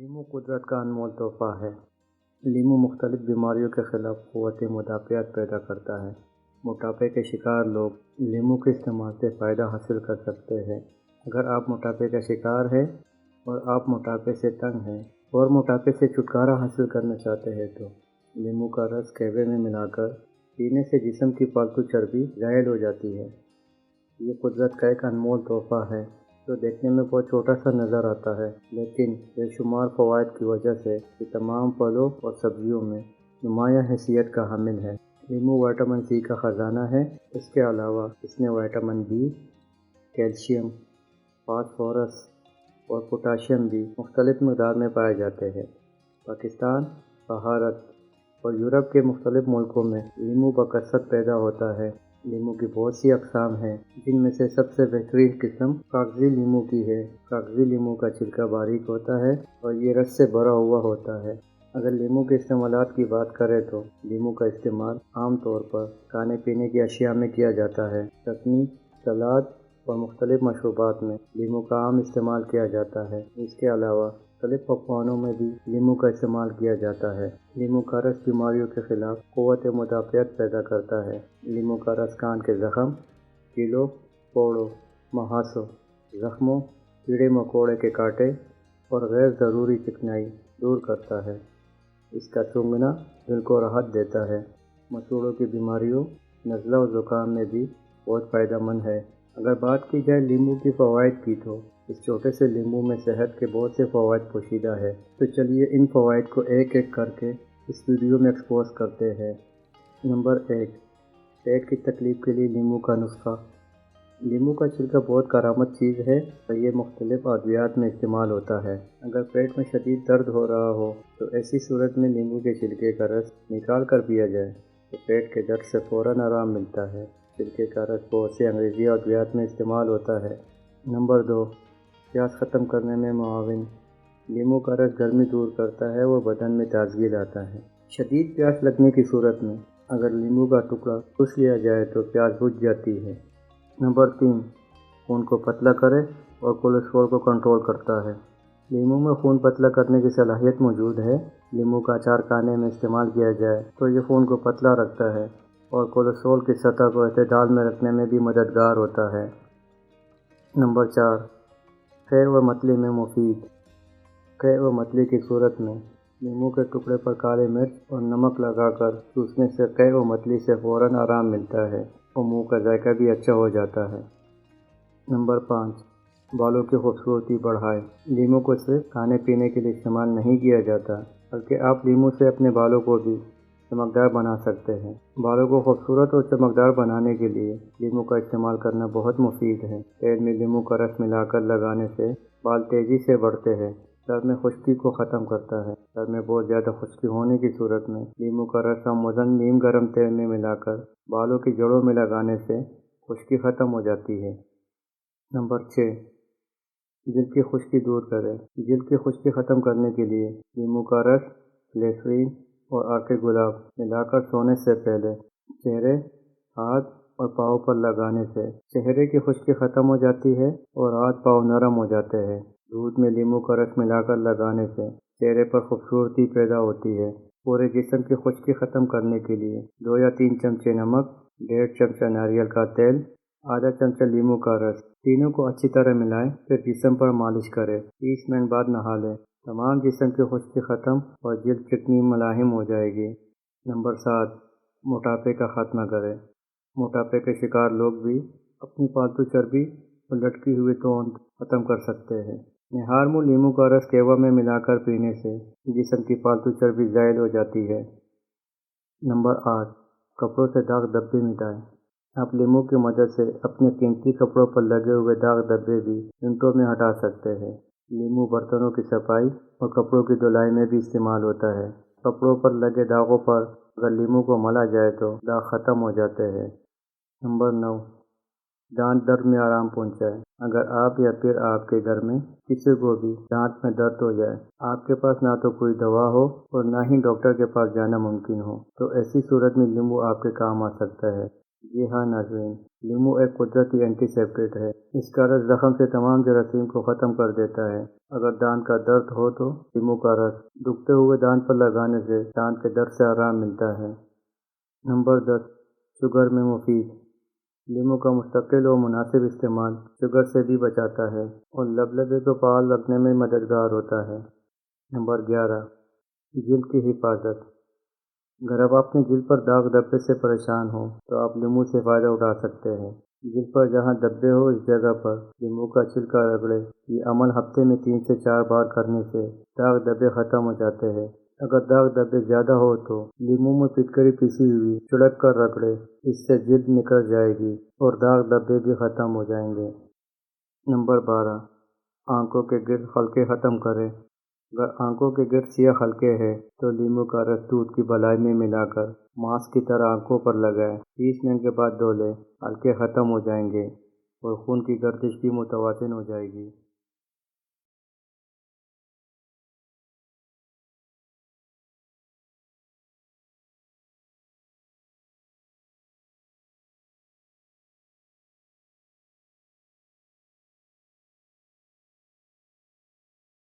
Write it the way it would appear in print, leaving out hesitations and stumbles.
لیمو قدرت کا انمول تحفہ ہے۔ لیمو مختلف بیماریوں کے خلاف قوت مدافعت پیدا کرتا ہے۔ موٹاپے کے شکار لوگ لیمو کے استعمال سے فائدہ حاصل کر سکتے ہیں۔ اگر آپ موٹاپے کا شکار ہیں اور آپ موٹاپے سے تنگ ہیں اور موٹاپے سے چھٹکارا حاصل کرنا چاہتے ہیں تو لیمو کا رس قہوے میں ملا کر پینے سے جسم کی فالتو چربی ظاہر ہو جاتی ہے۔ یہ قدرت کا ایک انمول تحفہ ہے جو دیکھنے میں بہت چھوٹا سا نظر آتا ہے، لیکن بے شمار فوائد کی وجہ سے یہ تمام پھلوں اور سبزیوں میں نمایاں حیثیت کا حامل ہے۔ لیمو وٹامن سی کا خزانہ ہے۔ اس کے علاوہ اس میں وٹامن بی، کیلشیم، فاسفورس اور پوٹاشیم بھی مختلف مقدار میں پائے جاتے ہیں۔ پاکستان، بھارت اور یورپ کے مختلف ملکوں میں لیمو بکثرت پیدا ہوتا ہے۔ لیمو کی بہت سی اقسام ہیں، جن میں سے سب سے بہترین قسم کاغذی لیمو کی ہے۔ کاغذی لیمو کا چھلکا باریک ہوتا ہے اور یہ رس سے بھرا ہوا ہوتا ہے۔ اگر لیمو کے استعمالات کی بات کریں تو لیمو کا استعمال عام طور پر کھانے پینے کی اشیاء میں کیا جاتا ہے۔ چٹنی، سلاد اور مختلف مشروبات میں لیمو کا عام استعمال کیا جاتا ہے۔ اس کے علاوہ مختلف پکوانوں میں بھی لیمو کا استعمال کیا جاتا ہے۔ لیمو کا رس بیماریوں کے خلاف قوت مدافعت پیدا کرتا ہے۔ لیمو کا رس کان کے زخم، کیلوں، پھوڑوں، مہاسوں، زخموں، کیڑے مکوڑے کے کانٹے اور غیر ضروری چکنائی دور کرتا ہے۔ اس کا سونگھنا دل کو راحت دیتا ہے۔ مسوڑوں کی بیماریوں، نزلہ و زکام میں بھی بہت فائدہ مند ہے۔ اگر بات کی جائے لیمو کی فوائد کی تو اس چھوٹے سے لیمو میں صحت کے بہت سے فوائد پوشیدہ ہے۔ تو چلیے ان فوائد کو ایک ایک کر کے اس ویڈیو میں ایکسپوز کرتے ہیں۔ نمبر 1، پیٹ کی تکلیف کے لیے لیمو کا نسخہ۔ لیمو کا چھلکا بہت کارآمد چیز ہے اور یہ مختلف ادویات میں استعمال ہوتا ہے۔ اگر پیٹ میں شدید درد ہو رہا ہو تو ایسی صورت میں لیمو کے چھلکے کا رس نکال کر پیا جائے تو پیٹ کے درد سے فوراً آرام ملتا ہے۔ چھلکے کا رس بہت سے انگریزی ادویات میں استعمال ہوتا ہے۔ نمبر 2، پیاس ختم کرنے میں معاون۔ لیمو کا رس گرمی دور کرتا ہے اور بدن میں تازگی لاتا ہے۔ شدید پیاس لگنے کی صورت میں اگر لیمو کا ٹکڑا چوس لیا جائے تو پیاس بجھ جاتی ہے۔ نمبر 3، خون کو پتلا کرے اور کولیسٹرول کو کنٹرول کرتا ہے۔ لیمو میں خون پتلا کرنے کی صلاحیت موجود ہے۔ لیمو کا اچار کھانے میں استعمال کیا جائے تو یہ خون کو پتلا رکھتا ہے اور کولیسٹرول کی سطح کو اعتدال میں رکھنے میں بھی مددگار ہوتا ہے۔ نمبر 4، قے و متلی میں مفید۔ قے و متلی کی صورت میں لیمو کے ٹکڑے پر کالی مرچ اور نمک لگا کر چوسنے سے قے و متلی سے فوراً آرام ملتا ہے اور منہ کا ذائقہ بھی اچھا ہو جاتا ہے۔ نمبر 5، بالوں کی خوبصورتی بڑھائے۔ لیمو کو صرف کھانے پینے کے لیے استعمال نہیں کیا جاتا، بلکہ آپ لیمو سے اپنے بالوں کو بھی چمکدار بنا سکتے ہیں۔ بالوں کو خوبصورت اور چمکدار بنانے کے لیے لیمو کا استعمال کرنا بہت مفید ہے۔ تیل میں لیمو کا رس ملا کر لگانے سے بال تیزی سے بڑھتے ہیں۔ سر میں خشکی کو ختم کرتا ہے۔ سر میں بہت زیادہ خشکی ہونے کی صورت میں لیمو کا رس معمولاً نیم گرم تیل میں ملا کر بالوں کی جڑوں میں لگانے سے خشکی ختم ہو جاتی ہے۔ نمبر 6، جلد کی خشکی دور کرے۔ جلد کی خشکی ختم کرنے کے لیے لیمو کا رس، گلیسرین اور عرق گلاب ملا کر سونے سے پہلے چہرے، ہاتھ اور پاؤں پر لگانے سے چہرے کی خشکی ختم ہو جاتی ہے اور ہاتھ پاؤں نرم ہو جاتے ہیں۔ دودھ میں لیمو کا رس ملا کر لگانے سے چہرے پر خوبصورتی پیدا ہوتی ہے۔ پورے جسم کی خشکی ختم کرنے کے لیے 2 یا 3 چمچے نمک، 1.5 چمچہ ناریل کا تیل، آدھا چمچہ لیمو کا رس، تینوں کو اچھی طرح ملائیں، پھر جسم پر مالش کریں۔ 30 منٹ بعد نہا لیں۔ تمام جسم کی خشکی ختم اور جلد چکنی ملاحم ہو جائے گی۔ نمبر 7، موٹاپے کا خاتمہ کریں۔ موٹاپے کے شکار لوگ بھی اپنی فالتو چربی اور لٹکی ہوئی توند ختم کر سکتے ہیں۔ نہار منہ لیمو کا رس قہوہ میں ملا کر پینے سے جسم کی فالتو چربی زائل ہو جاتی ہے۔ نمبر 8، کپڑوں سے داغ دھبے مٹائیں۔ آپ لیمو کی مدد سے اپنے قیمتی کپڑوں پر لگے ہوئے داغ دھبے بھی منٹوں میں ہٹا سکتے ہیں۔ لیمو برتنوں کی صفائی اور کپڑوں کی دھلائی میں بھی استعمال ہوتا ہے۔ کپڑوں پر لگے داغوں پر اگر لیمو کو ملا جائے تو داغ ختم ہو جاتے ہیں۔ نمبر 9، دانت درد میں آرام پہنچائے۔ اگر آپ یا پھر آپ کے گھر میں کسی کو بھی دانت میں درد ہو جائے، آپ کے پاس نہ تو کوئی دوا ہو اور نہ ہی ڈاکٹر کے پاس جانا ممکن ہو، تو ایسی صورت میں لیمو آپ کے کام آ سکتا ہے۔ جی ہاں ناظرین، لیمو ایک قدرتی اینٹیسیپٹک ہے۔ اس کا رس زخم سے تمام جراثیم کو ختم کر دیتا ہے۔ اگر دانت کا درد ہو تو لیمو کا رس دکھتے ہوئے دانت پر لگانے سے دانت کے درد سے آرام ملتا ہے۔ نمبر 10، شوگر میں مفید۔ لیمو کا مستقل اور مناسب استعمال شوگر سے بھی بچاتا ہے اور لبلبے کو فعال رکھنے میں مددگار ہوتا ہے۔ نمبر 11، جلد کی حفاظت۔ اگر آپ اپنی جلد پر داغ دھبے سے پریشان ہوں تو آپ لیمو سے فائدہ اٹھا سکتے ہیں۔ جلد پر جہاں دھبے ہو اس جگہ پر لیمو کا چھلکا رگڑے۔ یہ عمل ہفتے میں 3 سے 4 بار کرنے سے داغ دھبے ختم ہو جاتے ہیں۔ اگر داغ دھبے زیادہ ہو تو لیمو میں فٹکری پیسی ہوئی چھڑک کر رگڑے، اس سے جلد نکل جائے گی اور داغ دھبے بھی ختم ہو جائیں گے۔ نمبر 12، آنکھوں کے گرد حلقے ختم کریں۔ اگر آنکھوں کے گرد سیاہ حلقے ہیں تو لیمو کا رس دودھ کی بلائی میں ملا کر ماسک کی طرح آنکھوں پر لگائیں۔ 30 منٹ کے بعد دھو لیں، حلقے ختم ہو جائیں گے اور خون کی گردش بھی متوازن ہو جائے گی۔